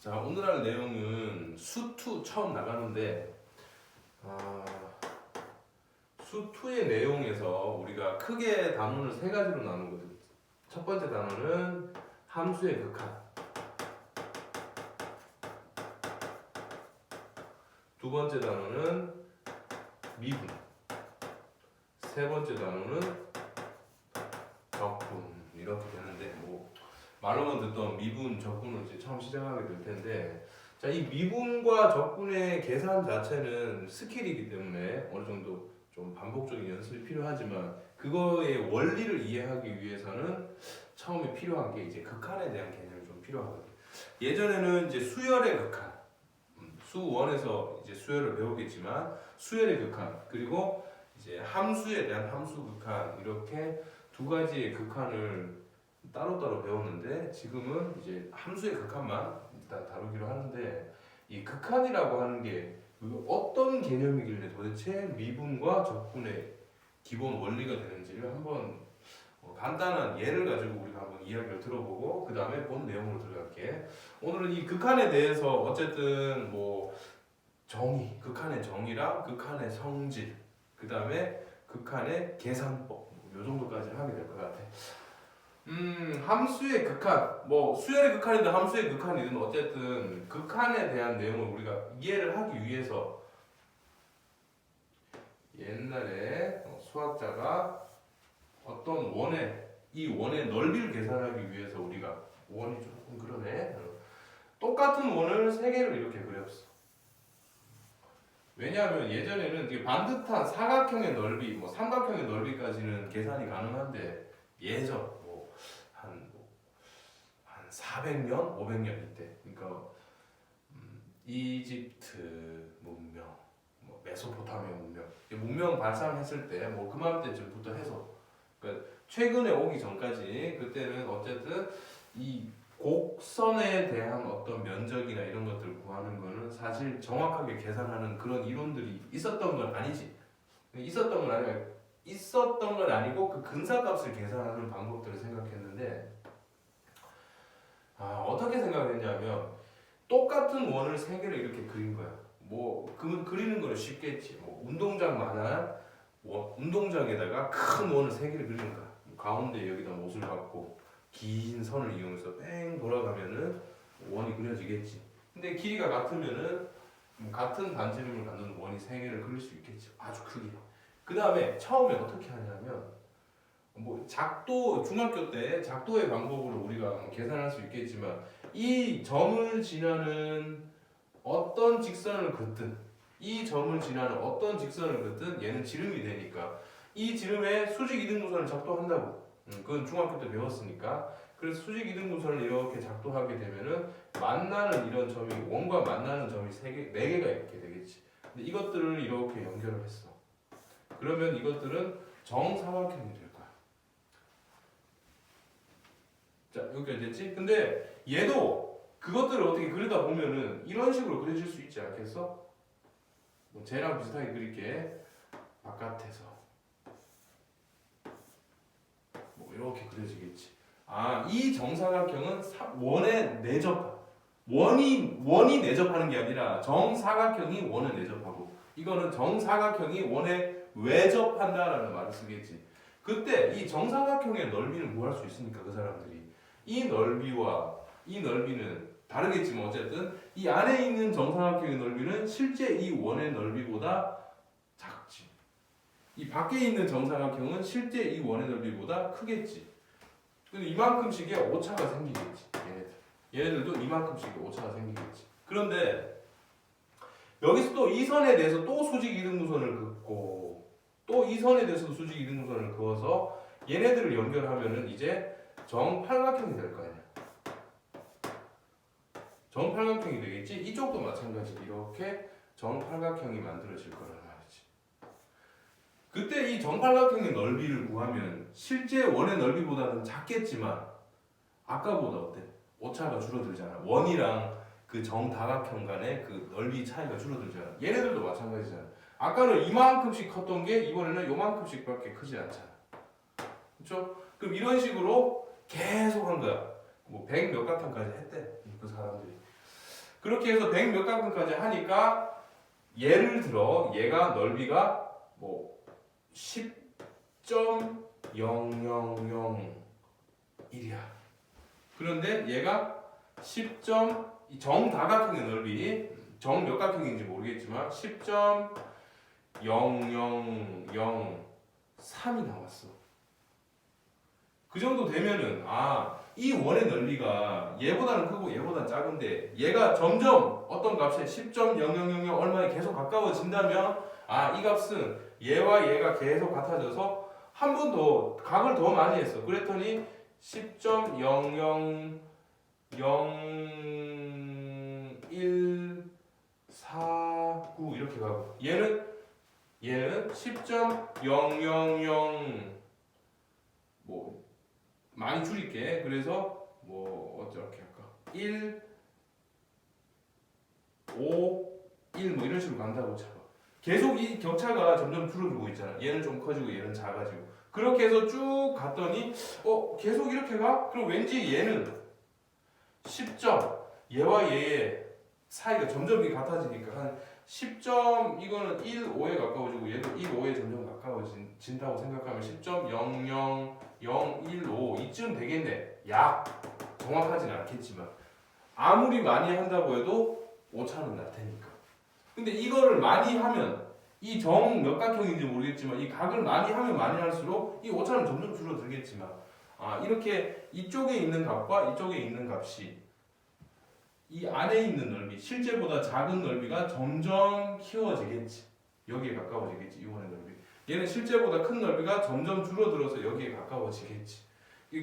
자, 오늘 할 내용은 수2 처음 나가는데 수2의 내용에서 우리가 크게 단원을 세 가지로 나누거든. 첫 번째 단원은 함수의 극한, 두 번째 단원은 미분, 세 번째 단원은 적분. 이렇게 되는데 말로만 듣던 미분, 적분을 이제 처음 시작하게 될 텐데, 자, 이 미분과 적분의 계산 자체는 스킬이기 때문에 어느 정도 좀 반복적인 연습이 필요하지만 그거의 원리를 이해하기 위해서는 처음에 필요한 게 이제 극한에 대한 개념이 좀 필요하거든요. 예전에는 이제 수열의 극한, 수1에서 이제 수열을 배우겠지만 수열의 극한, 그리고 이제 함수에 대한 함수 극한, 이렇게 두 가지의 극한을 따로따로 배웠는데 지금은 이제 함수의 극한만 일단 다루기로 하는데, 이 극한이라고 하는 게 어떤 개념이길래 도대체 미분과 적분의 기본 원리가 되는지를 한번 간단한 예를 가지고 우리가 한번 이야기를 들어보고 그 다음에 본 내용으로 들어갈게. 오늘은 이 극한에 대해서 어쨌든 정의, 극한의 정의랑 극한의 성질, 그 다음에 극한의 계산법, 요 정도까지 하게 될 것 같아. 함수의 극한, 수열의 극한이든 함수의 극한이든 어쨌든 극한에 대한 내용을 우리가 이해를 하기 위해서 옛날에 수학자가 어떤 이 원의 넓이를 계산하기 위해서 우리가, 원이 조금 그러네, 똑같은 원을 세 개를 이렇게 그렸어. 왜냐하면 예전에는 이게 반듯한 사각형의 넓이, 삼각형의 넓이까지는 계산이 가능한데, 예전 한 400년, 500년 이때, 그러니까 이집트 문명, 메소포타미아 문명 발상했을 때, 그맘때쯤부터 해서, 그러니까 최근에 오기 전까지, 그때는 어쨌든 이 곡선에 대한 어떤 면적이나 이런 것들을 구하는 거는 사실 정확하게 계산하는 그런 이론들이 있었던 건 아니지. 있었던 건 아니고 그 근사값을 계산하는 방법들을 생각했는데, 어떻게 생각했냐면 똑같은 원을 세 개를 이렇게 그린 거야. 그리는 거는 쉽겠지. 운동장만한 운동장에다가 큰 원을 세 개를 그리는 거야. 가운데 여기다 못을 박고 긴 선을 이용해서 뺑 돌아가면은 원이 그려지겠지. 근데 길이가 같으면은 같은 반지름을 갖는 원이 세 개를 그릴 수 있겠지. 아주 크게. 그 다음에 처음에 어떻게 하냐면 중학교 때 작도의 방법으로 우리가 계산할 수 있겠지만, 이 점을 지나는 어떤 직선을 긋든 얘는 지름이 되니까 이 지름에 수직 이등분선을 작도한다고. 그건 중학교 때 배웠으니까. 그래서 수직 이등분선을 이렇게 작도하게 되면은 만나는 이런 점이, 원과 만나는 점이 네 개가 이렇게 되겠지. 근데 이것들을 이렇게 연결을 했어. 그러면 이것들은 정사각형이 돼. 자, 여기까지 됐지? 근데 얘도 그것들을 어떻게 그리다 보면은 이런 식으로 그려질 수 있지 않겠어? 쟤랑 비슷하게 그릴게. 바깥에서 이렇게 그려지겠지. 이 정사각형은 원에 원이 내접하는 게 아니라 정사각형이 원에 내접하고, 이거는 정사각형이 원에 외접한다라는 말을 쓰겠지. 그때 이 정사각형의 넓이는 구할 수 있으니까 그 사람들이 이 넓이와 이 넓이는 다르겠지만 어쨌든 이 안에 있는 정사각형의 넓이는 실제 이 원의 넓이보다 작지. 이 밖에 있는 정사각형은 실제 이 원의 넓이보다 크겠지. 근데 이만큼씩의 오차가 생기겠지. 얘네들도 이만큼씩의 오차가 생기겠지. 그런데 여기서 또 이 선에 대해서 또 수직 이등분선을 긋고 또 이 선에 대해서도 수직 이등분선을 그어서 얘네들을 연결하면은 이제 정팔각형이 될 거 아니야. 정팔각형이 되겠지. 이쪽도 마찬가지. 이렇게 정팔각형이 만들어질 거란 말이지. 그때 이 정팔각형의 넓이를 구하면 실제 원의 넓이보다는 작겠지만 아까보다 어때? 오차가 줄어들잖아. 원이랑 그 정다각형 간의 그 넓이 차이가 줄어들잖아. 얘네들도 마찬가지잖아. 아까는 이만큼씩 컸던 게 이번에는 요만큼씩밖에 크지 않잖아. 그렇죠? 그럼 이런 식으로 계속 한 거야. 100 몇 각형까지 했대, 그 사람들이. 그렇게 해서 100 몇 값까지 하니까 예를 들어 얘가 넓이가 뭐 10.0001이야. 그런데 얘가 10. 정다각형의 넓이 정 몇 각형인지 모르겠지만 10.0003이 나왔어. 그 정도 되면은 이 원의 넓이가 얘보다는 크고 얘보다는 작은데 얘가 점점 어떤 값에 10.0000 얼마에 계속 가까워진다면 이 값은 얘와 얘가 계속 같아져서 한 번 더 각을 더 많이 했어. 그랬더니 10.000149 이렇게 가고 얘는 10.000 뭐 많이 줄일게. 그래서 뭐 어떻게 할까? 1, 5, 1 뭐 이런 식으로 간다고 쳐봐. 계속 이 격차가 점점 줄어들고 있잖아. 얘는 좀 커지고 얘는 작아지고. 그렇게 해서 쭉 갔더니 계속 이렇게 가? 그럼 왠지 얘는 10점 얘와 얘의 사이가 점점 같아지니까 한 10점 이거는 1, 5에 가까워지고 얘도 1, 5에 점점 가까워진다고 생각하면 10.00015 이쯤 되겠네. 약 정확하진 않겠지만 아무리 많이 한다고 해도 오차는 날 테니까. 근데 이거를 많이 하면 이 정 몇 각형인지 모르겠지만 이 각을 많이 하면 많이 할수록 이 오차는 점점 줄어들겠지만 이렇게 이쪽에 있는 값과 이쪽에 있는 값이 이 안에 있는 넓이 실제보다 작은 넓이가 점점 키워지겠지. 여기에 가까워지겠지. 이 원의 넓이. 얘는 실제보다 큰 넓이가 점점 줄어들어서 여기에 가까워지겠지.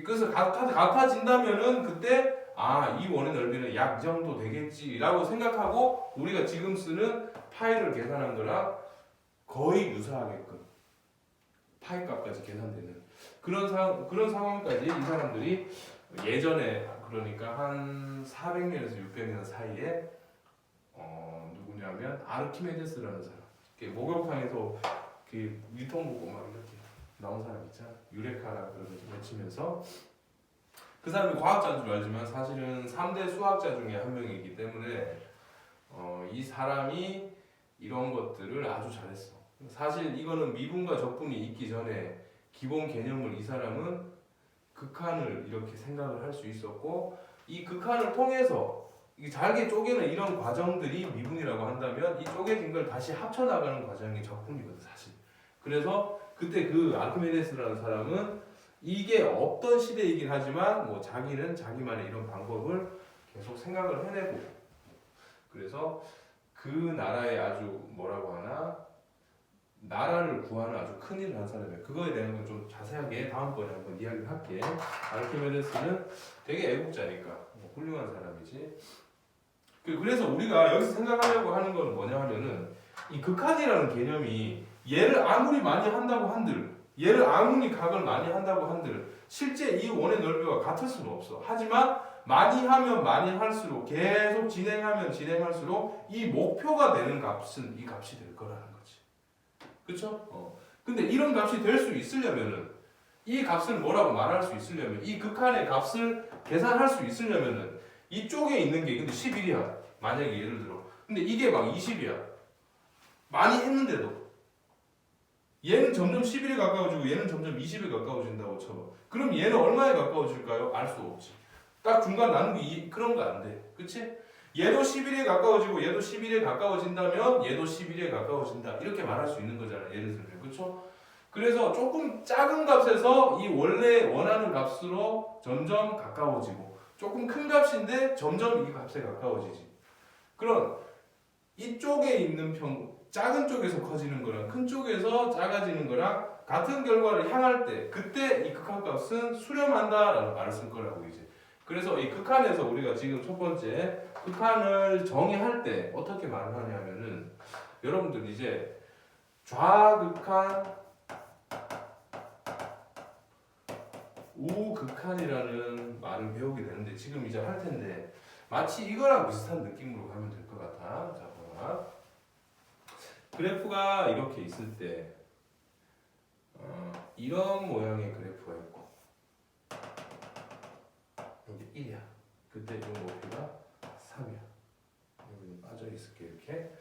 그래서 같아진다면은 그때 이 원의 넓이는 약 이 정도 되겠지라고 생각하고 우리가 지금 쓰는 파이를 계산한 거랑 거의 유사하게끔 파이 값까지 계산되는 그런 상황까지 이 사람들이 예전에 그러니까 한 400년에서 600년 사이에 누구냐면 아르키메데스라는 사람. 목욕탕에서 유통 보고 막 이렇게 나온 사람 있잖아. 유레카라 그러면서 외치면서 그 사람이 과학자인 줄 알지만 사실은 3대 수학자 중에 한 명이기 때문에 이 사람이 이런 것들을 아주 잘했어. 사실 이거는 미분과 적분이 있기 전에 기본 개념을 이 사람은 극한을 이렇게 생각을 할 수 있었고 이 극한을 통해서 잘게 쪼개는 이런 과정들이 미분이라고 한다면 이 쪼개진 걸 다시 합쳐 나가는 과정이 적분이거든 사실. 그래서 그때 그 아르키메데스라는 사람은 이게 없던 시대이긴 하지만 뭐 자기는 자기만의 이런 방법을 계속 생각을 해내고 그래서 그 나라의 아주 뭐라고 하나 나라를 구하는 아주 큰일을 한 사람이에요. 그거에 대한 건 좀 자세하게 다음번에 한번 이야기를 할게. 아르키메데스는 되게 애국자니까 훌륭한 사람이지. 그래서 우리가 여기서 생각하려고 하는 건 뭐냐 하면은 이 극한이라는 개념이 얘를 아무리 많이 한다고 한들 얘를 아무리 각을 많이 한다고 한들 실제 이 원의 넓이와 같을 수는 없어. 하지만 많이 하면 많이 할수록 계속 진행하면 진행할수록 이 목표가 되는 값은 이 값이 될 거라는 거지. 그쵸? 근데 이런 값이 될 수 있으려면은 이 값을 뭐라고 말할 수 있으려면 이 극한의 값을 계산할 수 있으려면은 이쪽에 있는 게 근데 11이야. 만약에 예를 들어. 근데 이게 막 20이야. 많이 했는데도 얘는 점점 11에 가까워지고 얘는 점점 20에 가까워진다고 쳐봐. 그럼 얘는 얼마에 가까워질까요? 알 수 없지. 딱 중간 나누기 그런 거 안 돼. 그치? 얘도 11에 가까워지고 얘도 11에 가까워진다면 얘도 11에 가까워진다. 이렇게 말할 수 있는 거잖아. 예를 들면. 그쵸? 그래서 조금 작은 값에서 이 원래 원하는 값으로 점점 가까워지고 조금 큰 값인데 점점 이 값에 가까워지지. 그럼 이쪽에 있는 작은 쪽에서 커지는 거랑 큰 쪽에서 작아지는 거랑 같은 결과를 향할 때 그때 이 극한값은 수렴한다라는 말을 쓸 거라고 이제. 그래서 이 극한에서 우리가 지금 첫 번째 극한을 정의할 때 어떻게 말을 하냐면은 여러분들 이제 좌극한, 우극한이라는 말을 배우게 되는데 지금 이제 할 텐데 마치 이거랑 비슷한 느낌으로 가면 될 것 같아. 자, 봐봐. 그래프가 이렇게 있을 때 이런 모양의 그래프가 있고 이게 1이야. 그때 이 목표가 3이야. 있을게 이렇게.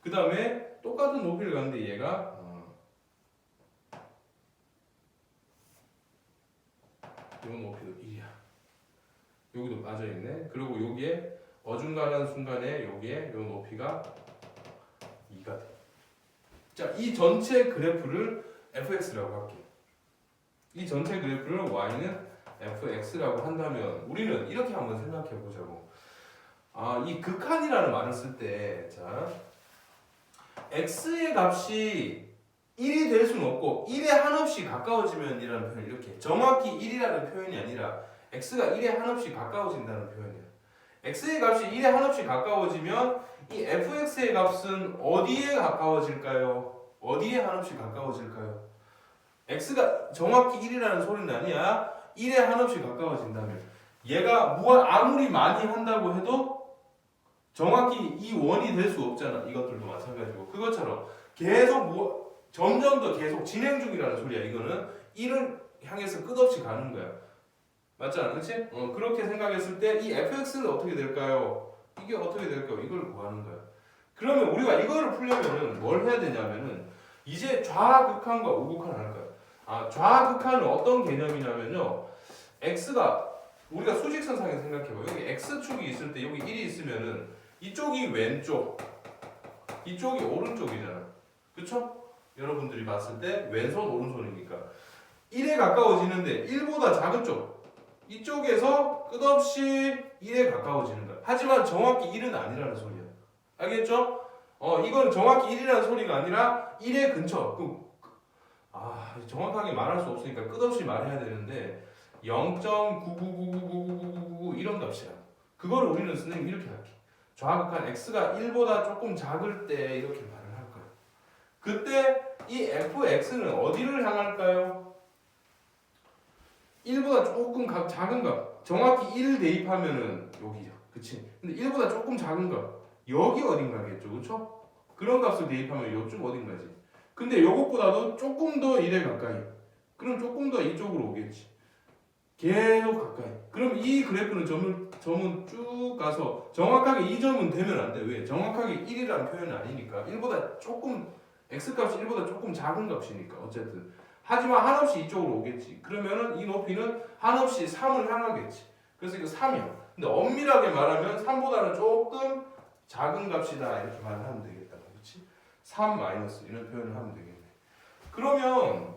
그 다음에 똑같은 높이를 가는데 얘가 요 높이도 1이야. 여기도 빠져있네. 그리고 여기에 어중간한 순간에 여기에 요 높이가 2가 돼. 자, 이 전체 그래프를 fx라고 할게. 이 전체 그래프를 y는 fx라고 한다면 우리는 이렇게 한번 생각해 보자고. 이 극한이라는 말을 쓸 때, 자, x의 값이 1이 될 수는 없고 1에 한없이 가까워지면이라는 표현, 이렇게 정확히 1이라는 표현이 아니라 x가 1에 한없이 가까워진다는 표현이야. x의 값이 1에 한없이 가까워지면 이 fx의 값은 어디에 가까워질까요? 어디에 한없이 가까워질까요? x가 정확히 1이라는 소리는 아니야. 1에 한없이 가까워진다면 얘가 아무리 많이 한다고 해도 정확히 이 원이 될 수 없잖아. 이것들도 마찬가지고 그것처럼 계속 점점 더 계속 진행 중이라는 소리야. 이거는 1을 향해서 끝없이 가는 거야. 맞잖아, 그렇지? 그렇게 생각했을 때 이 fx는 어떻게 될까요? 이게 어떻게 될까요? 이걸 구하는 거야. 그러면 우리가 이거를 풀려면은 뭘 해야 되냐면은 이제 좌극한과 우극한을 할 거야. 좌극한은 어떤 개념이냐면요. x가 우리가 수직선상에서 생각해봐. 여기 x축이 있을 때 여기 1이 있으면은 이쪽이 왼쪽, 이쪽이 오른쪽이잖아. 그쵸? 여러분들이 봤을 때 왼손 오른손이니까 1에 가까워지는데 1보다 작은 쪽 이쪽에서 끝없이 1에 가까워지는 거야. 하지만 정확히 1은 아니라는 소리야. 알겠죠? 이건 정확히 1이라는 소리가 아니라 1의 근처. 정확하게 말할 수 없으니까 끝없이 말해야 되는데 0.999999999 이런 값이야. 그거를 우리는 선생님 이렇게 할게. 좌극한 x가 1보다 조금 작을 때 이렇게 말을 할 거야. 그때 이 fx는 어디를 향할까요? 1보다 조금 작은 값. 정확히 1 대입하면은 여기죠. 그치? 근데 1보다 조금 작은 값. 여기 어딘가겠죠. 그쵸? 그런 값을 대입하면 이쪽 어딘가지. 근데 이것보다도 조금 더 1에 가까이. 그럼 조금 더 이쪽으로 오겠지. 계속 가까이. 그럼 이 그래프는 점은 쭉 가서 정확하게 이 점은 되면 안 돼. 왜? 정확하게 1이라는 표현은 아니니까. 1보다 조금 x값이 1보다 조금 작은 값이니까 어쨌든. 하지만 한없이 이쪽으로 오겠지. 그러면은 이 높이는 한없이 3을 향하겠지. 그래서 이거 3이야. 근데 엄밀하게 말하면 3보다는 조금 작은 값이다 이렇게 말을 하면 되겠다. 그렇지? 3 마이너스 이런 표현을 하면 되겠네. 그러면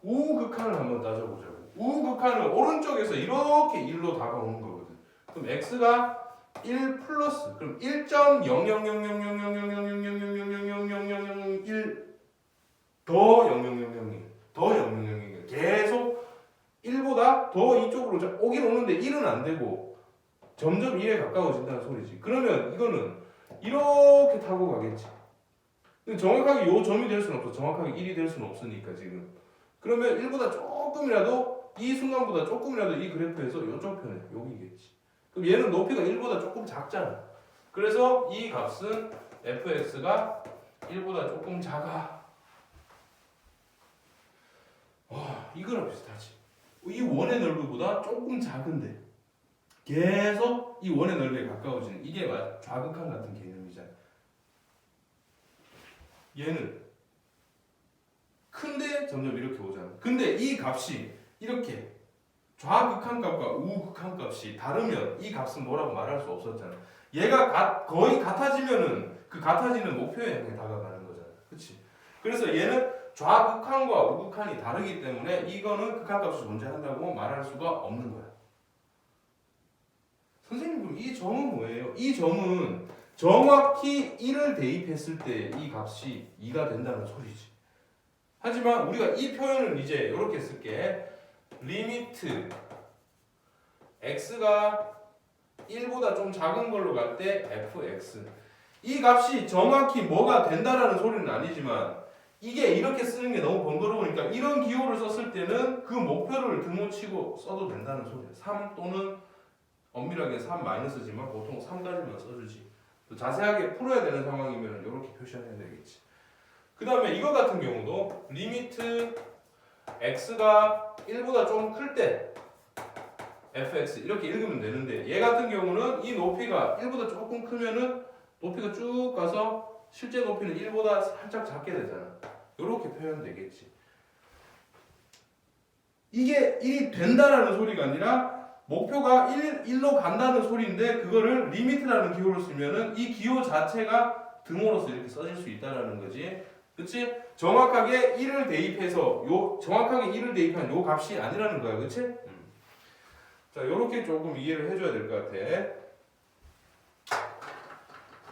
우극한을 한번 따져보자고. 우극한은 오른쪽에서 이렇게 1로 다가오는 거거든. 그럼 x가 1 플러스 그럼 1.00000000000000000001 더 0000 더 0000 계속 1보다 더 이쪽으로 오긴 오는데 1은 안 되고 점점 1에 가까워진다는 소리지. 그러면 이거는 이렇게 타고 가겠지. 근데 정확하게 요 점이 될 수는 없어. 정확하게 1이 될 수는 없으니까 지금. 그러면 1보다 조금이라도 이 순간보다 조금이라도 이 그래프에서 이쪽 편에 여기겠지. 그럼 얘는 높이가 1보다 조금 작잖아. 그래서 이 값은 fx가 1보다 조금 작아. 이거랑 비슷하지. 이 원의 넓이보다 조금 작은데 계속 이 원의 넓이에 가까워지는 이게 좌극한 같은 개념이잖아. 얘는 큰데 점점 이렇게 오잖아. 근데 이 값이 이렇게 좌극한 값과 우극한 값이 다르면 이 값은 뭐라고 말할 수 없었잖아. 얘가 거의 같아지면은 그 같아지는 목표에 향해 다가가는 거잖아. 그치? 그래서 얘는 좌극한과 우극한이 다르기 때문에 이거는 극한값이 존재한다고 말할 수가 없는 거야. 선생님 그럼 이 점은 뭐예요? 이 점은 정확히 1을 대입했을 때 이 값이 2가 된다는 소리지. 하지만 우리가 이 표현을 이제 이렇게 쓸게. 리미트 x가 1보다 좀 작은 걸로 갈 때 fx 이 값이 정확히 뭐가 된다라는 소리는 아니지만 이게 이렇게 쓰는 게 너무 번거로우니까 이런 기호를 썼을 때는 그 목표를 등호치고 써도 된다는 소리야. 3 또는 엄밀하게 3 마이너스지만 보통 3까지만 써주지. 또 자세하게 풀어야 되는 상황이면 이렇게 표시해야 되겠지. 그 다음에 이거 같은 경우도 리미트 x가 1보다 좀 클 때 fx 이렇게 읽으면 되는데 얘 같은 경우는 이 높이가 1보다 조금 크면은 높이가 쭉 가서 실제 높이는 1보다 살짝 작게 되잖아. 이렇게 표현되겠지. 이게 1이 된다라는 소리가 아니라 목표가 1로 간다는 소리인데 그거를 리미트라는 기호로 쓰면은 이 기호 자체가 등호로서 이렇게 써질 수 있다라는 거지. 그치? 정확하게 1을 대입해서 정확하게 1을 대입한 요 값이 아니라는 거야. 그치? 자, 요렇게 조금 이해를 해줘야 될 것 같아.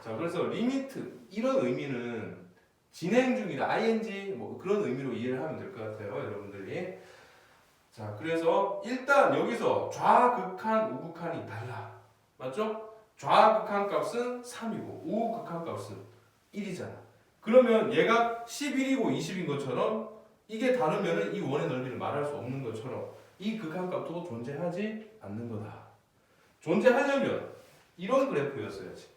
자, 그래서 리미트 이런 의미는 진행 중이다, ing 뭐 그런 의미로 이해를 하면 될 것 같아요, 여러분들이. 자, 그래서 일단 여기서 좌극한, 우극한이 달라, 맞죠? 좌극한 값은 3이고 우극한 값은 1이잖아. 그러면 얘가 11이고 20인 것처럼 이게 다르면은 이 원의 넓이를 말할 수 없는 것처럼 이 극한값도 존재하지 않는 거다. 존재하려면 이런 그래프였어야지.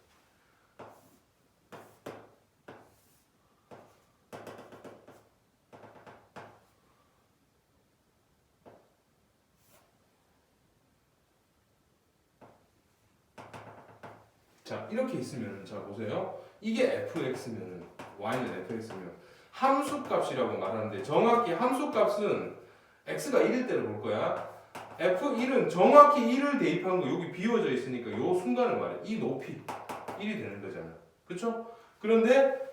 자, 이렇게 있으면, 자 보세요. 이게 fx면은 y는 fx면 함수값이라고 말하는데 정확히 함수값은 x가 1일 때를 볼 거야. f1은 정확히 1을 대입한 거 여기 비워져 있으니까 요 순간을 말해. 이 높이 1이 되는 거잖아. 그쵸? 그런데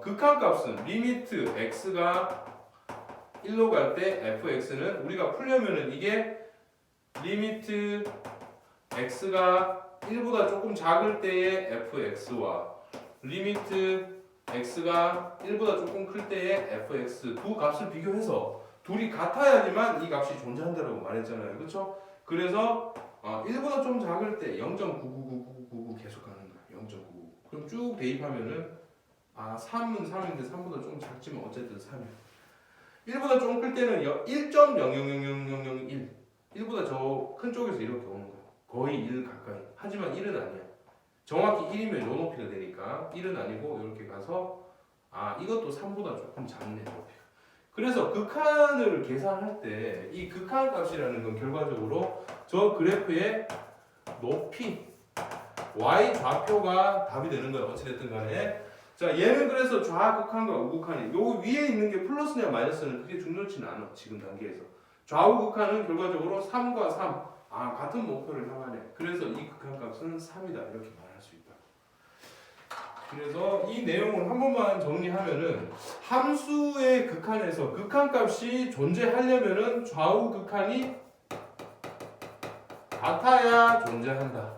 극한값은 리미트 x가 1로 갈 때 fx는 우리가 풀려면은 이게 리미트 x가 1보다 조금 작을 때의 fx와 리미트 x가 1보다 조금 클 때의 fx 두 값을 비교해서 둘이 같아야지만 이 값이 존재한다라고 말했잖아요. 그렇죠? 그래서 1보다 좀 작을 때 0.99999 계속 가는 거야. 0.99. 그럼 쭉 대입하면은 3은 3인데 3보다 좀 작지만 어쨌든 3이야. 1보다 좀 클 때는 1.0000001. 1보다 저 큰 쪽에서 이렇게 오는 거야. 거의 1 가까이. 하지만 1은 아니야. 정확히 1이면 요 높이가 되니까 1은 아니고 이렇게 가서 이것도 3보다 조금 작네 높이가. 그래서 극한을 계산할 때 이 극한 값이라는 건 결과적으로 저 그래프의 높이 y 좌표가 답이 되는 거야. 어찌됐든 간에. 자, 얘는 그래서 좌극한과 우극한이 요 위에 있는 게 플러스냐 마이너스는 그게 중요치는 않아. 지금 단계에서. 좌우극한은 결과적으로 3과 3 같은 목표를 향하네. 그래서 이 극한값은 3이다 이렇게 말할 수 있다. 그래서 이 내용을 한 번만 정리하면은 함수의 극한에서 극한값이 존재하려면은 좌우극한이 같아야 존재한다.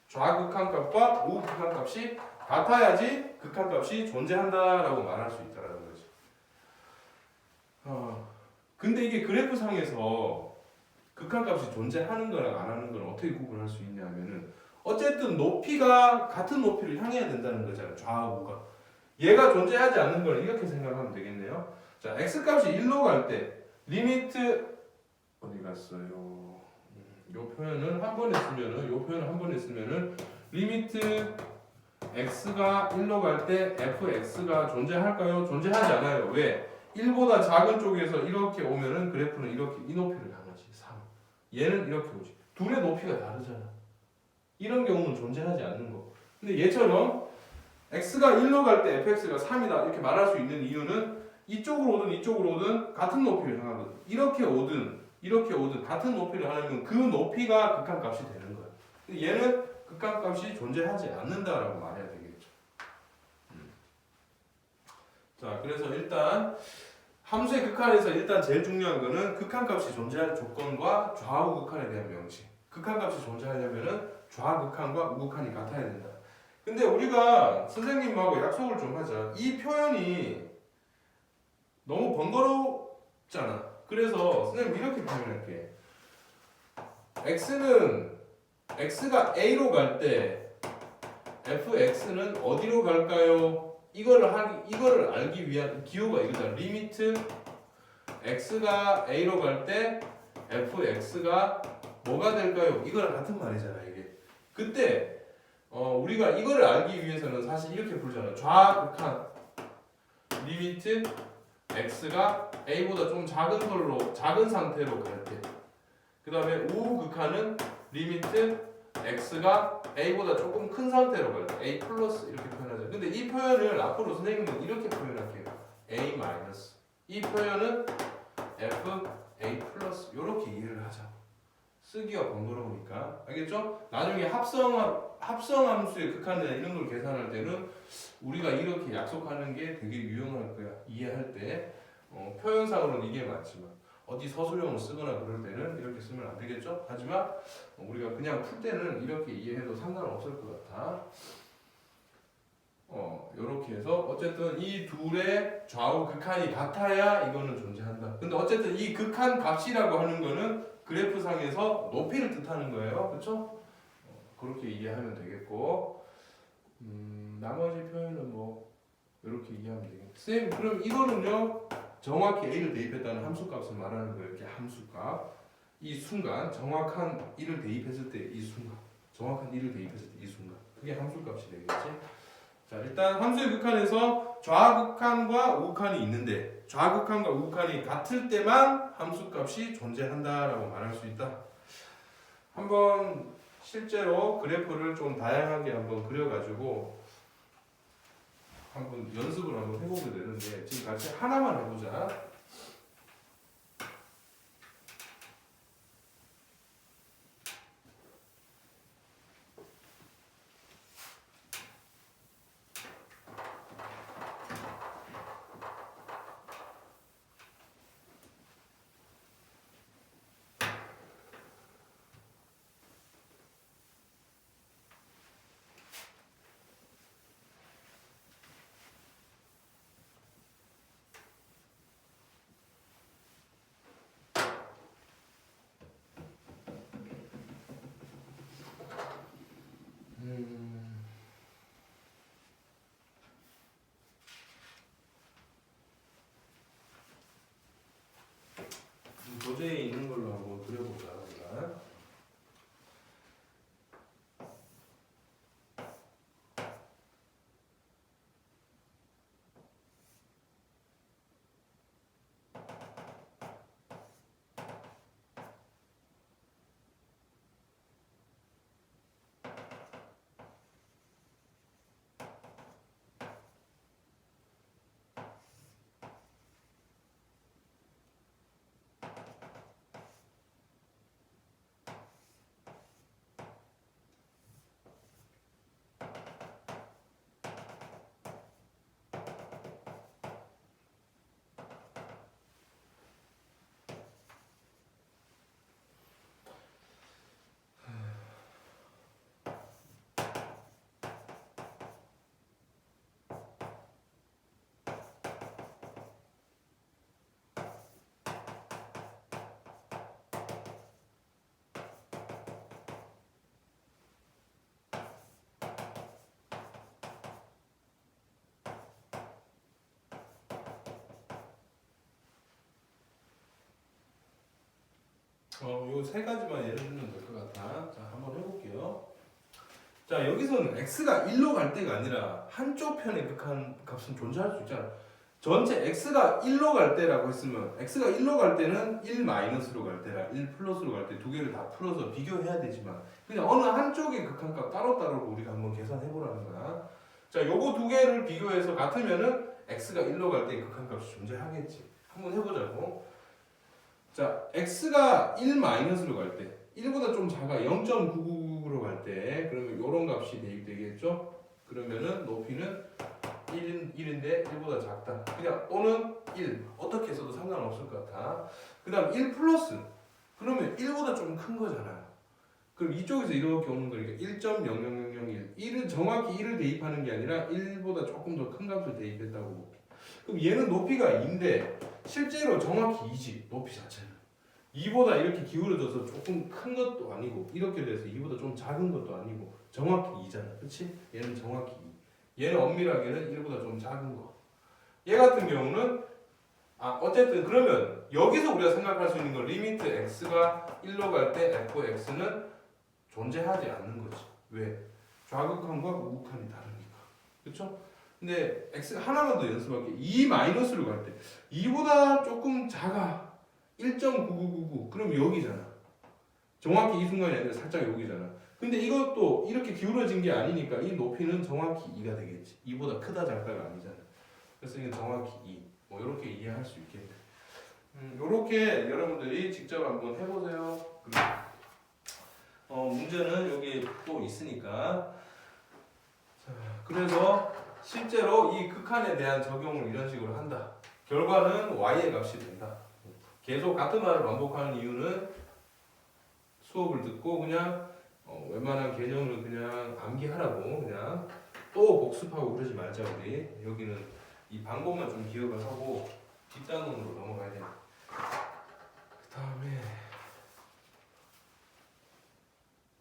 좌극한값과 우극한값이 같아야지 극한값이 존재한다라고 말할 수 있다라는 거지. 근데 이게 그래프상에서 극한값이 존재하는 거랑 안 하는 건 어떻게 구분할 수 있냐면은 어쨌든 높이가 같은 높이를 향해야 된다는 거잖아요. 좌우가. 얘가 존재하지 않는 걸 이렇게 생각하면 되겠네요. 자, x값이 1로 갈 때 리미트 어디 갔어요? 요 표현을 한 번 했으면은 리미트 x가 1로 갈 때 fx가 존재할까요? 존재하지 않아요. 왜? 1보다 작은 쪽에서 이렇게 오면은 그래프는 이렇게 이 높이를 향하지. 3. 얘는 이렇게 오지. 둘의 높이가 다르잖아. 이런 경우는 존재하지 않는 거. 근데 얘처럼 x가 1로 갈 때 fx가 3이다 이렇게 말할 수 있는 이유는 이쪽으로 오든 같은 높이를 향하거든. 이렇게 오든 같은 높이를 하려면 그 높이가 극한값이 되는 거야. 근데 얘는 극한값이 존재하지 않는다라고 말해야 되겠죠. 자, 그래서 일단 함수의 극한에서 일단 제일 중요한 거는 극한값이 존재할 조건과 좌우 극한에 대한 명칭. 극한값이 존재하려면은 좌극한과 우극한이 같아야 된다. 근데 우리가 선생님하고 약속을 좀 하자. 이 표현이 너무 번거롭잖아. 그래서 선생님 이렇게 표현할게. x가 a로 갈 때 fx는 어디로 갈까요? 이거를 알기 위한 기호가 이거다. 리미트 x가 a로 갈 때 fx가 뭐가 될까요? 이거랑 같은 말이잖아 이게. 그때 우리가 이거를 알기 위해서는 사실 이렇게 풀잖아. 좌극한 리미트 x가 a보다 좀 작은 상태로 갈 때. 그 다음에 우극한은 리미트 x가 a보다 조금 큰 상태로 갈 때 a 플러스 이렇게 표현하죠. 근데 이 표현을 앞으로 선생님은 이렇게 표현할게요. a 마이너스. 이 표현은 f a 플러스 이렇게 이해를 하자. 쓰기가 번거로우니까. 알겠죠? 나중에 합성함수의 극한이나 이런 걸 계산할 때는 우리가 이렇게 약속하는 게 되게 유용할 거야. 이해할 때. 표현상으로는 이게 맞지만 어디 서술형을 쓰거나 그럴 때는 이렇게 쓰면 안 되겠죠? 하지만 우리가 그냥 풀 때는 이렇게 이해해도 상관없을 것 같아. 요렇게 해서 어쨌든 이 둘의 좌우 극한이 같아야 이거는 존재한다. 근데 어쨌든 이 극한 값이라고 하는 거는 그래프상에서 높이를 뜻하는 거예요. 그렇죠? 그렇게 이해하면 되겠고 나머지 표현은 뭐 이렇게 이해하면 되겠네. 쌤 그럼 이거는요 정확히 a를 대입했다는 함수값을 말하는 거예요. 이렇게 함수값 이 순간 정확한 1을 대입했을 때 이 순간 정확한 1을 대입했을 때 이 순간 그게 함수값이 되겠지. 자 일단 함수의 극한에서 좌극한과 우극한이 있는데 좌극한과 우극한이 같을 때만 함수값이 존재한다라고 말할 수 있다. 한번 실제로 그래프를 좀 다양하게 한번 그려가지고 한번 연습을 한번 해보게 되는데 지금 같이 하나만 해보자. 도제에 있는 걸로 한번 그려보자. 우리가. 요 세 가지만 예를 들면 될 것 같아. 자, 한번 해볼게요. 자, 여기서는 x가 1로 갈 때가 아니라 한쪽 편의 극한 값은 존재할 수 있잖아. 전체 x가 1로 갈 때라고 했으면 x가 1로 갈 때는 1 마이너스로 갈 때랑 1 플러스로 갈 때 두 개를 다 풀어서 비교해야 되지만 그냥 어느 한쪽의 극한값 따로따로 우리가 한번 계산해 보라는 거야. 자, 요거 두 개를 비교해서 같으면은 x가 1로 갈 때 극한값이 존재하겠지. 한번 해보자고. 자, x가 1 마이너스로 갈 때 1보다 좀 작아 0.999로 갈 때 그러면 요런 값이 대입되겠죠? 그러면은 높이는 1인데 1보다 작다. 그냥 또는 1 어떻게 해서도 상관없을 것 같아. 그 다음 1 플러스 그러면 1보다 좀 큰 거잖아. 그럼 이쪽에서 이렇게 오는 거니까 1.00001 1은 정확히 1을 대입하는 게 아니라 1보다 조금 더 큰 값을 대입했다고 볼게. 그럼 얘는 높이가 2인데 실제로 정확히 2지 높이 자체는 2보다 이렇게 기울어져서 조금 큰 것도 아니고 이렇게 돼서 2보다 좀 작은 것도 아니고 정확히 2잖아. 그치? 얘는 정확히 2 얘는 엄밀하게는 1보다 좀 작은 거. 얘 같은 경우는 어쨌든 그러면 여기서 우리가 생각할 수 있는 건 리미트 x가 1로 갈 때 fx는 존재하지 않는 거지. 왜? 좌극한과 우극한이 다르니까. 그쵸? 근데 x가 하나만 더 연습할게. 2 마이너스로 갈 때 2보다 조금 작아. 1.9999 그럼 여기잖아. 정확히 이 순간이 아니라 살짝 여기잖아. 근데 이것도 이렇게 기울어진 게 아니니까 이 높이는 정확히 2가 되겠지. 2보다 크다 작다가 아니잖아. 그래서 이건 정확히 2. 뭐 이렇게 이해할 수 있겠네. 이렇게 여러분들이 직접 한번 해보세요. 문제는 여기 또 있으니까. 자, 그래서 실제로 이 극한에 대한 적용을 이런 식으로 한다. 결과는 y의 값이 된다. 계속 같은 말을 반복하는 이유는 수업을 듣고 그냥 웬만한 개념을 그냥 암기하라고 그냥 또 복습하고 그러지 말자 우리. 여기는 이 방법만 좀 기억을 하고 뒷단원으로 넘어가야 돼. 그 다음에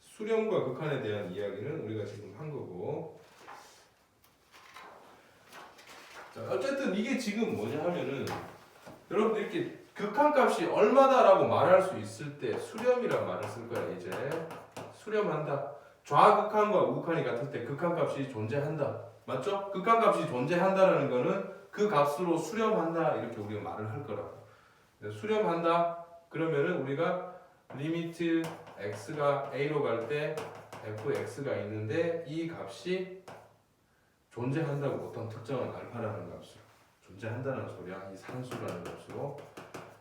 수렴과 극한에 대한 이야기는 우리가 지금 한 거고. 자, 어쨌든 이게 지금 뭐냐 하면은 여러분들 이렇게 극한값이 얼마다라고 말할 수 있을 때 수렴이란 말을 쓸 거야. 이제 수렴한다. 좌극한과 우극한이 같을 때 극한값이 존재한다. 맞죠? 극한값이 존재한다라는 거는 그 값으로 수렴한다 이렇게 우리가 말을 할 거라고. 수렴한다 그러면은 우리가 리미트 x가 a로 갈 때 fx가 있는데 이 값이 존재한다고 어떤 특정한 알파라는 값으로 존재한다는 소리야. 이 상수라는 값으로.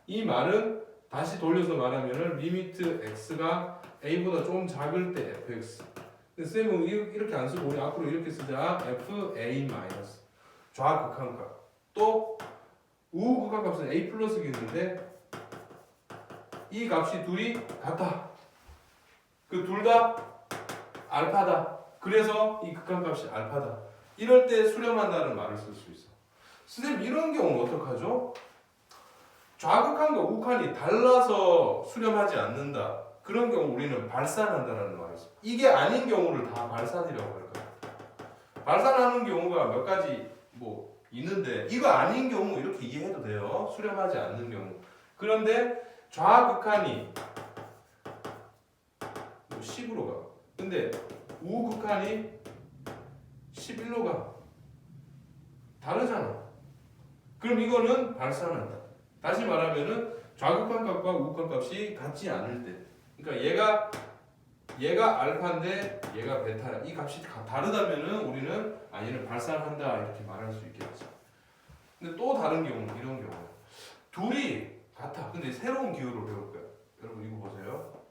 이 말은 다시 돌려서 말하면은 리미트 x가 a보다 좀 작을 때 fx. 근데 쌤은 이렇게 안 쓰고 우리 앞으로 이렇게 쓰자. fa 마이너스 좌극한값. 또 우극한값은 a 플러스가 있는데 이 값이 둘이 같아. 그 둘 다 알파다. 그래서 이 극한값이 알파다. 이럴 때 수렴한다는 말을 쓸 수 있어. 선생님 이런 경우는 어떡하죠? 좌극한과 우극한이 달라서 수렴하지 않는다. 그런 경우 우리는 발산한다라는 말을 써. 이게 아닌 경우를 다 발산이라고 할 거야. 발산하는 경우가 몇 가지 뭐 있는데 이거 아닌 경우 이렇게 이해해도 돼요. 수렴하지 않는 경우. 그런데 좌극한이 10으로 가. 근데 우극한이 11로 가. 다르잖아. 그럼 이거는 발산한다. 다시 말하면은 좌극한 값과 우극한 값이 같지 않을 때. 그러니까 얘가 알파인데 얘가 베타야. 이 값이 다르다면은 우리는 얘는 발산한다 이렇게 말할 수 있겠지. 근데 또 다른 경우 이런 경우. 둘이 같아. 근데 새로운 기호로 배울 거야. 여러분 이거 보세요.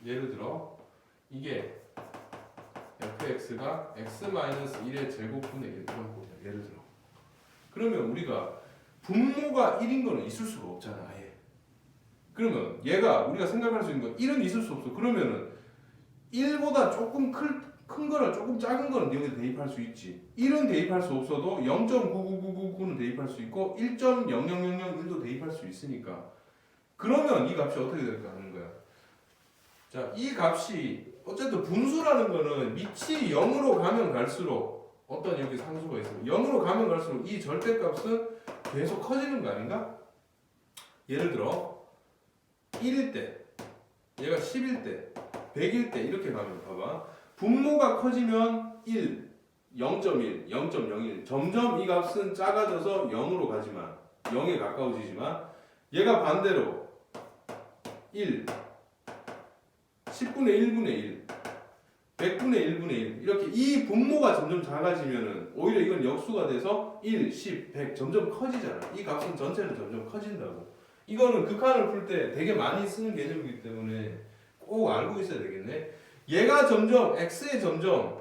예를 들어 이게 fx가 x-1의 제곱분의 1 이런 거야. 예를 들어. 그러면 우리가 분모가 1인 거는 있을 수가 없잖아. 아예. 그러면 얘가 우리가 생각할 수 있는 건 1은 있을 수 없어. 그러면은 1보다 조금 큰 거나 조금 작은 거는 여기에 대입할 수 있지. 1은 대입할 수 없어도 0.99999는 대입할 수 있고 1.00001도 대입할 수 있으니까. 그러면 이 값이 어떻게 될까 하는 거야. 자, 이 값이 어쨌든 분수라는 거는 밑이 0으로 가면 갈수록 어떤 여기 상수가 있어요. 0으로 가면 갈수록 이 절대값은 계속 커지는 거 아닌가? 예를 들어 1일 때, 얘가 10일 때, 100일 때 이렇게 가면 봐봐. 분모가 커지면 1, 0.1, 0.01 점점 이 값은 작아져서 0으로 가지만 0에 가까워지지만 얘가 반대로 1, 10분의 1분의 1, 100분의 1분의 1 이렇게 이 분모가 점점 작아지면은 오히려 이건 역수가 돼서 1, 10, 100 점점 커지잖아. 이 값은 전체는 점점 커진다고. 이거는 극한을 풀 때 되게 많이 쓰는 개념이기 때문에 꼭 알고 있어야 되겠네. 얘가 점점 x에 점점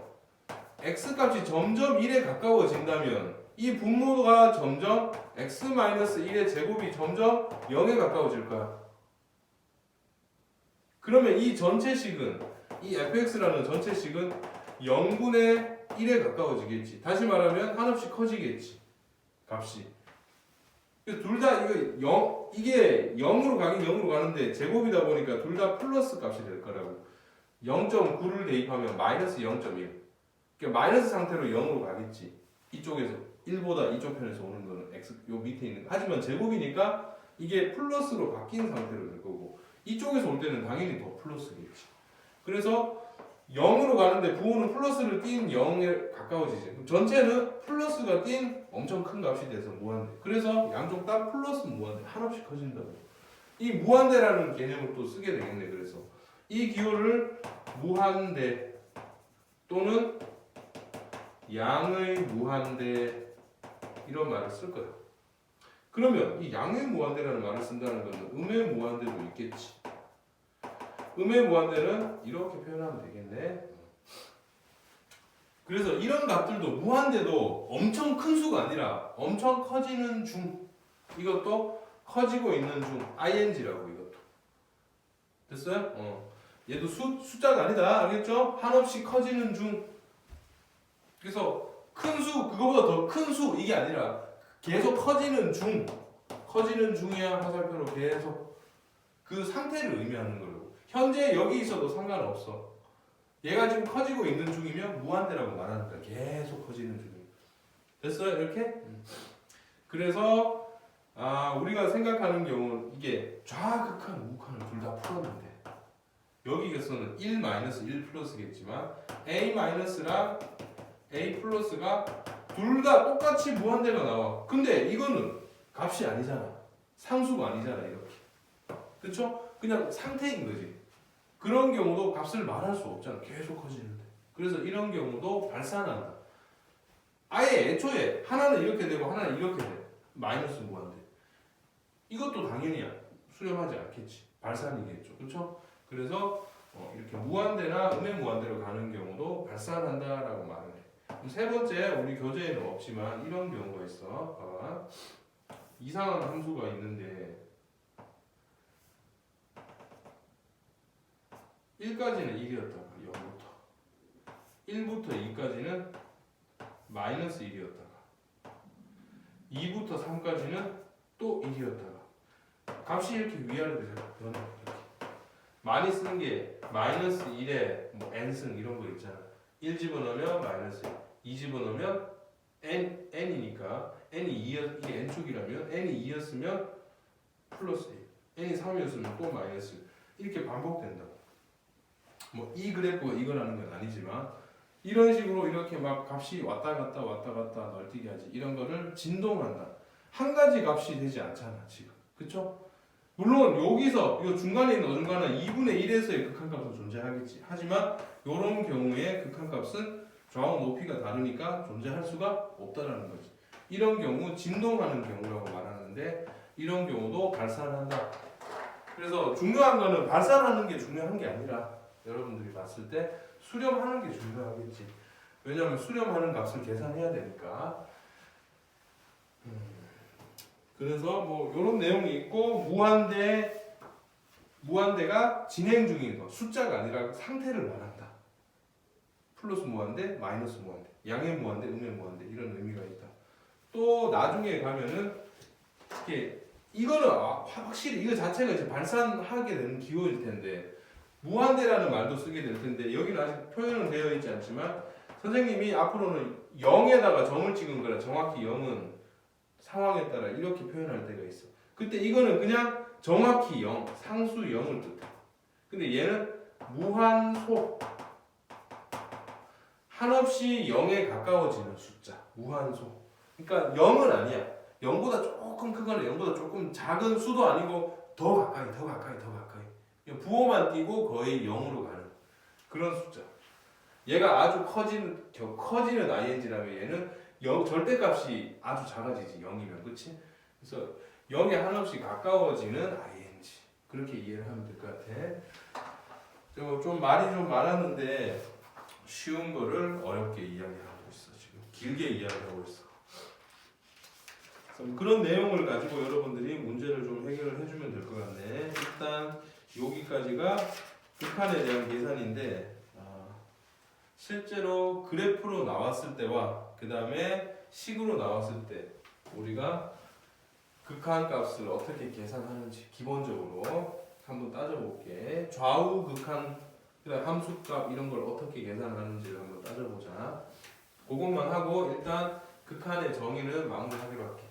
x 값이 점점 1에 가까워진다면 이 분모가 점점 x-1의 제곱이 점점 0에 가까워질 거야. 그러면 이 전체식은 이 fx라는 전체식은 0분의 1에 가까워지겠지. 다시 말하면 한없이 커지겠지. 값이. 둘 다 이게 0으로 가긴 0으로 가는데 제곱이다 보니까 둘 다 플러스 값이 될 거라고. 0.9를 대입하면 마이너스 0.1. 그러니까 마이너스 상태로 0으로 가겠지. 이쪽에서 1보다 이쪽 편에서 오는 거는 x 요 밑에 있는 거. 하지만 제곱이니까 이게 플러스로 바뀐 상태로 될 거고 이쪽에서 올 때는 당연히 더 플러스겠지. 그래서 0으로 가는데 부호는 플러스를 띈 0에 가까워지지. 그럼 전체는 플러스가 띈 엄청 큰 값이 돼서 무한대. 그래서 양쪽 다 플러스 무한대. 한없이 커진다고. 이 무한대라는 개념을 또 쓰게 되겠네. 그래서 이 기호를 무한대 또는 양의 무한대 이런 말을 쓸 거야. 그러면 이 양의 무한대라는 말을 쓴다는 것은 음의 무한대도 있겠지. 음의 무한대는 이렇게 표현하면 되겠네. 그래서 이런 값들도 무한대도 엄청 큰 수가 아니라 엄청 커지는 중. 이것도 커지고 있는 중. ing라고 이것도. 됐어요? 얘도 숫자가 아니다. 알겠죠? 한없이 커지는 중. 그래서 큰 수, 그거보다 더 큰 수 이게 아니라 계속 커지는 중. 커지는 중이야 화살표로 계속 그 상태를 의미하는 거라고. 현재 여기 있어도 상관없어. 얘가 지금 커지고 있는 중이면 무한대라고 말하는 거야. 계속 커지는 중이야. 됐어요? 이렇게? 그래서 우리가 생각하는 경우는 이게 좌극한, 우극한을 둘 다 풀었는데 여기에서는 1-1 플러스겠지만 a-랑 a 플러스가 둘 다 똑같이 무한대가 나와. 근데 이거는 값이 아니잖아. 상수가 아니잖아. 이렇게. 그쵸? 그냥 상태인 거지. 그런 경우도 값을 말할 수 없잖아. 계속 커지는데. 그래서 이런 경우도 발산한다. 아예 애초에 하나는 이렇게 되고 하나는 이렇게 돼. 마이너스 무한대. 이것도 당연히 수렴하지 않겠지. 발산이겠죠. 그렇죠? 그래서 이렇게 무한대나 음의 무한대로 가는 경우도 발산한다라고 말을 해. 그럼 세 번째, 우리 교재에는 없지만 이런 경우가 있어. 봐봐. 이상한 함수가 있는데 1까지는 1이었다가 0부터 1부터 2까지는 마이너스 1이었다가 2부터 3까지는 또 1이었다가 값이 이렇게 위아래로 변해. 이렇게 많이 쓰는 게 마이너스 1에 뭐 n승 이런 거 있잖아. 1 집어넣으면 마이너스 2 집어넣으면 n이니까 n이 2였, 이게 n축이라면 n이 2였으면 플러스 1 n이 3이었으면 또 마이너스 1 이렇게 반복된다. 뭐 이 그래프가 이거라는 건 아니지만 이런 식으로 이렇게 막 값이 왔다 갔다 널뛰게 하지. 이런 거를 진동한다. 한 가지 값이 되지 않잖아 지금. 그쵸? 물론 여기서 이 중간에 있는 어중간한 2분의 1에서의 극한값은 존재하겠지. 하지만 이런 경우에 극한값은 좌우 높이가 다르니까 존재할 수가 없다라는 거지. 이런 경우 진동하는 경우라고 말하는데 이런 경우도 발산한다. 그래서 중요한 거는 발산하는 게 중요한 게 아니라 여러분들이 봤을 때 수렴하는 게 중요하겠지. 왜냐하면 수렴하는 값을 계산해야 되니까. 그래서 뭐 이런 내용이 있고 무한대가 진행 중인 거 숫자가 아니라 상태를 말한다. 플러스 무한대, 마이너스 무한대, 양의 무한대, 음의 무한대 이런 의미가 있다. 또 나중에 가면은 이거는 확실히 이거 자체가 이제 발산하게 되는 기호일 텐데 무한대라는 말도 쓰게 될 텐데 여기는 아직 표현은 되어 있지 않지만 선생님이 앞으로는 0에다가 점을 찍은 거라 정확히 0은 상황에 따라 이렇게 표현할 때가 있어. 그때 이거는 그냥 정확히 0, 상수 0을 뜻해. 근데 얘는 무한소, 한없이 0에 가까워지는 숫자, 무한소. 그러니까 0은 아니야. 0보다 조금 크거나 0보다 조금 작은 수도 아니고 더 가까이. 부호만 띄고 거의 0으로 가는 그런 숫자. 얘가 아주 커지는 ing라면 얘는 절대값이 아주 작아지지 0이면. 그치? 그래서 0에 한없이 가까워지는 ing 그렇게 이해를 하면 될 것 같아. 좀 말이 좀 많았는데 쉬운 거를 어렵게 이야기하고 있어. 지금 길게 이야기하고 있어. 그런 내용을 가지고 여러분들이 문제를 좀 해결을 해주면 될 것 같네. 일단 여기까지가 극한에 대한 계산인데 실제로 그래프로 나왔을 때와 그 다음에 식으로 나왔을 때 우리가 극한 값을 어떻게 계산하는지 기본적으로 한번 따져볼게. 좌우 극한, 그다음 함수값 이런 걸 어떻게 계산하는지를 한번 따져보자. 그것만 하고 일단 극한의 정의는 마무리하기로 할게.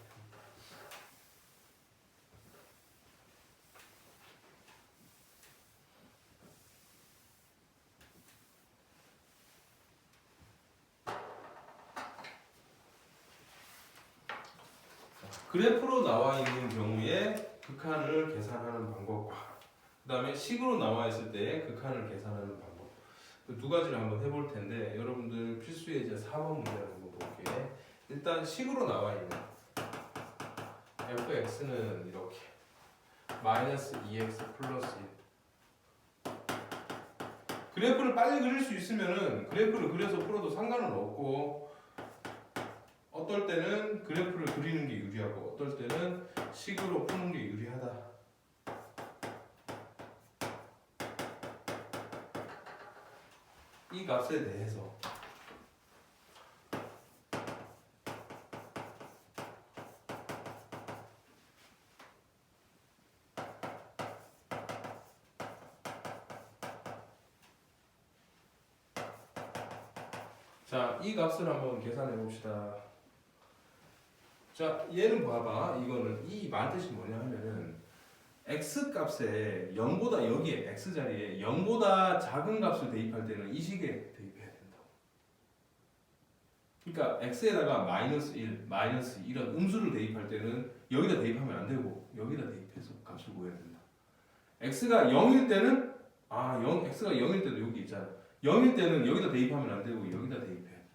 그래프로 나와 있는 경우에 극한을 계산하는 방법과 그 다음에 식으로 나와 있을 때 극한을 계산하는 방법 그 두 가지를 한번 해볼 텐데 여러분들 필수의 이제 4번 문제를 한번 볼게. 일단 식으로 나와 있는 fx는 이렇게 마이너스 2x 플러스 1 그래프를 빨리 그릴 수 있으면은 그래프를 그려서 풀어도 상관은 없고 어떨 때는 그래프를 그리는 게 유리하고 어떨 때는 식으로 푸는 게 유리하다. 이 값에 대해서 자, 이 값을 한번 계산해 봅시다. 자, 얘는 봐봐. 이거는 이 말뜻이 뭐냐 하면은 x 값에 0보다 여기에 x 자리에 0보다 작은 값을 대입할 때는 이 식에 대입해야 된다고. 그러니까 x에다가 마이너스 1, 마이너스 이런 음수를 대입할 때는 여기다 대입하면 안 되고 여기다 대입해서 값을 구해야 된다. x가 0일 때는 x가 0일 때도 여기 있잖아. 0일 때는 여기다 대입하면 안 되고 여기다 대입해야 돼.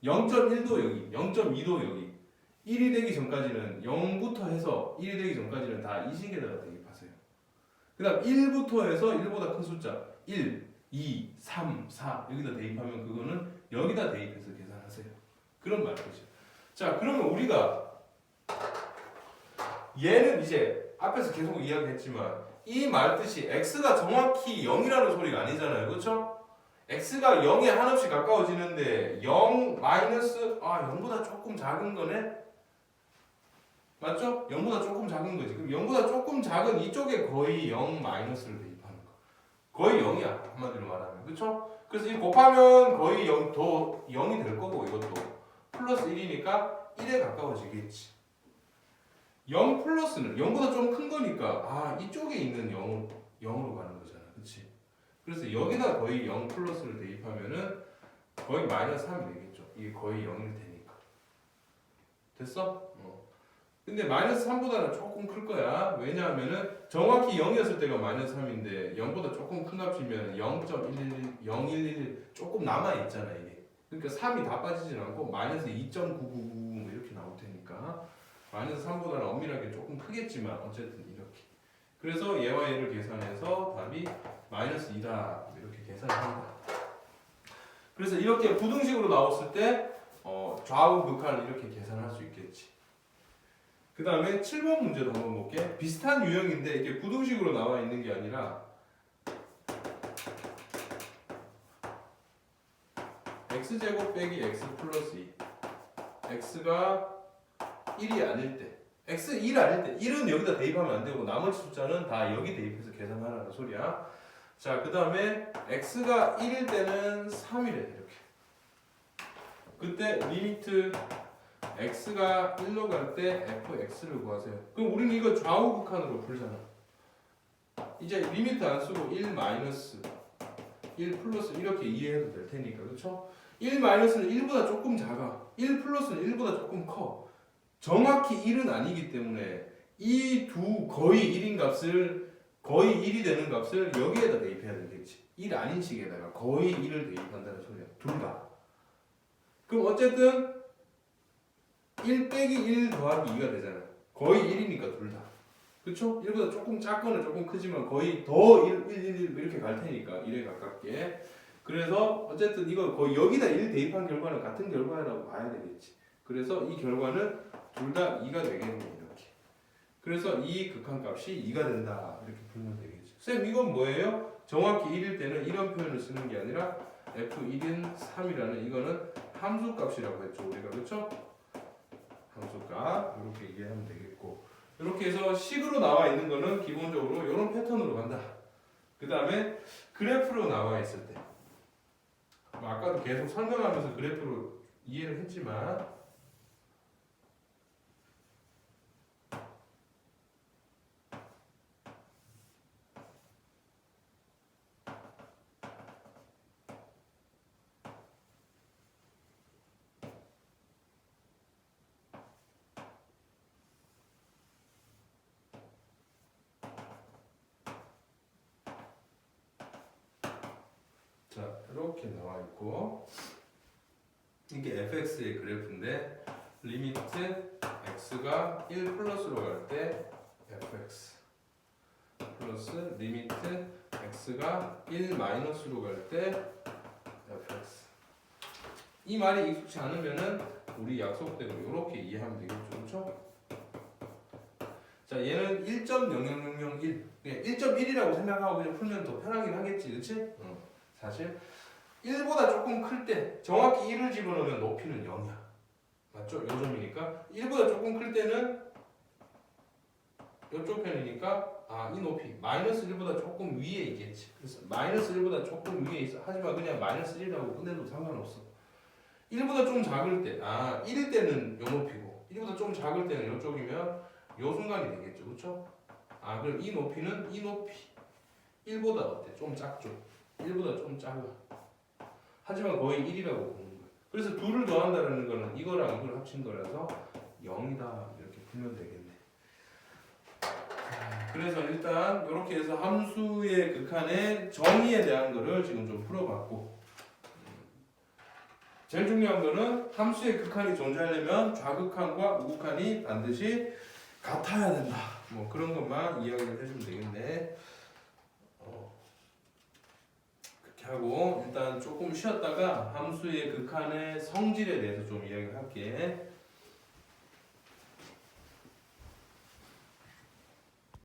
0.1도 여기, 0.2도 여기. 1이 되기 전까지는 0부터 해서 1이 되기 전까지는 다 이 식에다가 대입하세요. 그 다음 1부터 해서 1보다 큰 숫자 1, 2, 3, 4 여기다 대입하면 그거는 여기다 대입해서 계산하세요. 그런 말이죠. 자, 그러면 우리가 얘는 이제 앞에서 계속 이야기했지만 이 말뜻이 x가 정확히 0이라는 소리가 아니잖아요. 그렇죠? x가 0에 한없이 가까워지는데 0 마이너스 0보다 조금 작은 거네? 맞죠? 0보다 조금 작은 거지. 그럼 0보다 조금 작은 이쪽에 거의 0 마이너스를 대입하는 거. 거의 0이야. 한마디로 말하면. 그쵸? 그래서 이 곱하면 거의 0, 더 0이 될 거고 이것도. 플러스 1이니까 1에 가까워지겠지. 0 플러스는 0보다 좀 큰 거니까 이쪽에 있는 0으로 가는 거잖아. 그치? 그래서 여기다 거의 0 플러스를 대입하면은 거의 마이너스 3이 되겠죠. 이게 거의 0일 테니까. 됐어? 근데 마이너스 3보다는 조금 클 거야. 왜냐하면은 정확히 0이었을 때가 마이너스 3인데 0보다 조금 큰 값이면 0.111, 011 조금 남아있잖아 이게. 그러니까 3이 다 빠지진 않고 마이너스 2.999 이렇게 나올 테니까 마이너스 3보다는 엄밀하게 조금 크겠지만 어쨌든 이렇게. 그래서 얘와 얘를 계산해서 답이 마이너스 2다 이렇게 계산합니다. 그래서 이렇게 부등식으로 나왔을 때 좌우 극한을 이렇게 계산할 수 있겠지. 그 다음에 7번 문제도 한번 볼게. 비슷한 유형인데 이게 부등식으로 나와 있는 게 아니라 x제곱 빼기 x 플러스 2 x가 1이 아닐 때 x 1 아닐 때 1은 여기다 대입하면 안 되고 나머지 숫자는 다 여기 대입해서 계산하라는 소리야. 자, 그 다음에 x가 1일 때는 3이래 이렇게. 그때 리미트 x가 1로 갈 때 fx를 구하세요. 그럼 우리는 이거 좌우 극한으로 풀잖아. 이제 리미트 안 쓰고 1 마이너스 1 플러스 이렇게 이해해도 될 테니까. 그렇죠? 1 마이너스는 1보다 조금 작아. 1 플러스는 1보다 조금 커. 정확히 1은 아니기 때문에 이 두 거의 1인 값을 거의 1이 되는 값을 여기에다 대입해야 되겠지. 1 아닌 식에다가 거의 1을 대입한다는 소리야. 둘 다. 그럼 어쨌든 1 빼기 1 더하기 2가 되잖아. 거의 1이니까 둘 다. 그쵸? 1보다 조금 작거나 조금 크지만 거의 더 1, 1, 1 이렇게 갈 테니까 1에 가깝게. 그래서 어쨌든 이거 거의 여기다 1 대입한 결과는 같은 결과라고 봐야 되겠지. 그래서 이 결과는 둘 다 2가 되겠네 이렇게. 그래서 이 극한값이 2가 된다 이렇게 풀면 되겠죠. 쌤 이건 뭐예요? 정확히 1일 때는 이런 표현을 쓰는 게 아니라 f1인 3이라는 이거는 함수값이라고 했죠 우리가. 그렇죠? 함수값 이렇게 이해하면 되겠고, 이렇게 해서 식으로 나와 있는 거는 기본적으로 이런 패턴으로 간다. 그 다음에 그래프로 나와 있을 때 아까도 계속 설명하면서 그래프로 이해를 했지만 이렇게 나와 있고 이게 fx의 그래프인데 리미트 x가 1 플러스로 갈 때 fx 플러스 리미트 x가 1 마이너스로 갈 때 fx. 이 말이 익숙치 않으면은 우리 약속대로 이렇게 이해하면 되겠죠, 그렇죠? 자, 얘는 1.00001, 1.1이라고 생각하고 그냥 풀면 더 편하긴 하겠지, 그렇지? 사실 1보다 조금 클 때 정확히 1을 집어넣으면 높이는 0이야, 맞죠? 요 점이니까 1보다 조금 클 때는 이쪽 편이니까 이 높이 마이너스 1보다 조금 위에 있겠지. 그래서 마이너스 1보다 조금 위에 있어. 하지만 그냥 마이너스 1이라고 끝내도 상관없어. 1보다 좀 작을 때, 1일 때는 요 높이고 1보다 좀 작을 때는 이쪽이면 요 순간이 되겠죠, 그렇죠? 그럼 이 높이는 이 높이 1보다 어때? 좀 작죠? 1보다 좀 작아. 하지만 거의 1이라고 보는 거예요. 그래서 둘을 더한다는 거는 이거랑 이걸 합친 거라서 0이다 이렇게 풀면 되겠네. 그래서 일단 이렇게 해서 함수의 극한의 정의에 대한 거를 지금 좀 풀어봤고, 제일 중요한 거는 함수의 극한이 존재하려면 좌극한과 우극한이 반드시 같아야 된다. 뭐 그런 것만 이야기를 해주면 되겠네. 그렇게 하고 일단 조금 쉬었다가 함수의 극한의 성질에 대해서 좀 이야기를 할게.